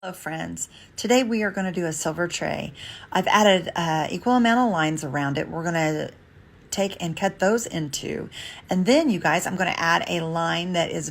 Hello friends, today we are going to do a silver tray. I've added equal amount of lines around it. We're going to take and cut those into, and then you guys, I'm going to add a line that is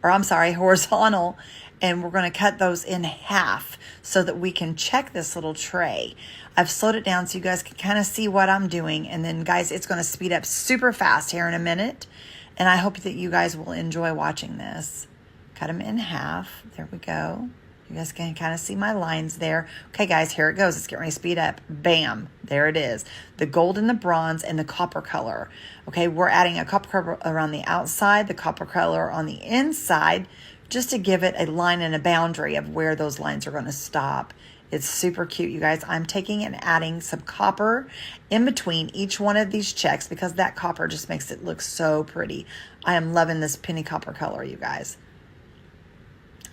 horizontal, and we're going to cut those in half so that we can check this little tray. I've slowed it down so you guys can kind of see what I'm doing, and then guys, it's going to speed up super fast here in a minute, and I hope that you guys will enjoy watching this. Cut them in half. There we go. You guys can kind of see my lines there. Okay, guys, here it goes. It's getting ready to speed up. Bam. There it is. The gold and the bronze and the copper color. Okay, we're adding a copper color around the outside, the copper color on the inside, just to give it a line and a boundary of where those lines are going to stop. It's super cute, you guys. I'm taking and adding some copper in between each one of these checks because that copper just makes it look so pretty. I am loving this penny copper color, you guys.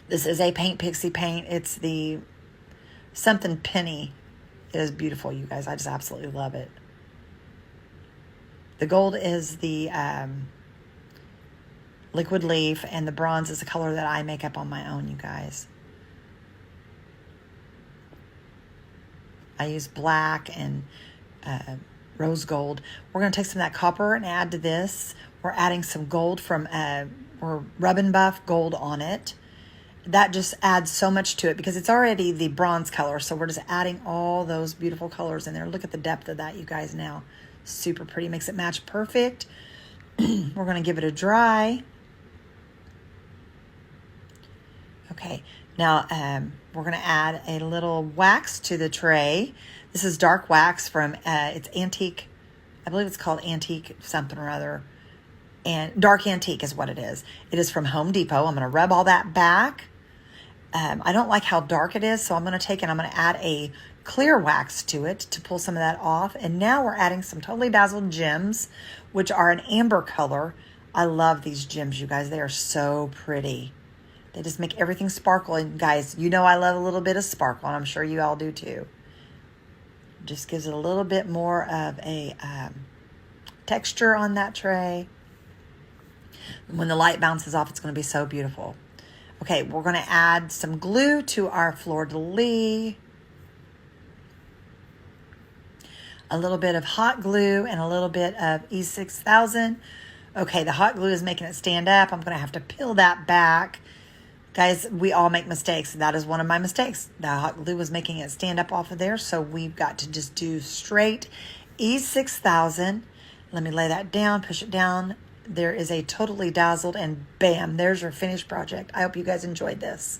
This is a Paint Pixie paint. It's the something penny. It is beautiful, you guys. I just absolutely love it. The gold is the liquid leaf, and the bronze is the color that I make up on my own, you guys. I use black and rose gold. We're going to take some of that copper and add to this. We're adding some gold from, we're rubbing buff gold on it. That just adds so much to it because it's already the bronze color. So we're just adding all those beautiful colors in there. Look at the depth of that, you guys, now. Super pretty. Makes it match perfect. We're going to give it a dry. Okay. Now we're going to add a little wax to the tray. This is dark wax from, it's antique. I believe it's called antique something or other. And dark antique is what it is. It is from Home Depot. I'm going to rub all that back. I don't like how dark it is, so I'm going to take and I'm going to add a clear wax to it to pull some of that off. And now we're adding some totally dazzled gems, which are an amber color. I love these gems, you guys. They are so pretty. They just make everything sparkle. And guys, you know I love a little bit of sparkle, and I'm sure you all do too. Just gives it a little bit more of a texture on that tray. When the light bounces off, it's going to be so beautiful. Okay, we're going to add some glue to our fleur-de-lis. A little bit of hot glue and a little bit of E6000. Okay, the hot glue is making it stand up. I'm going to have to peel that back. Guys, we all make mistakes. That is one of my mistakes. The hot glue was making it stand up off of there, so we've got to just do straight E6000. Let me lay that down, push it down. There is a totally dazzled, and bam, there's your finished project. I hope you guys enjoyed this.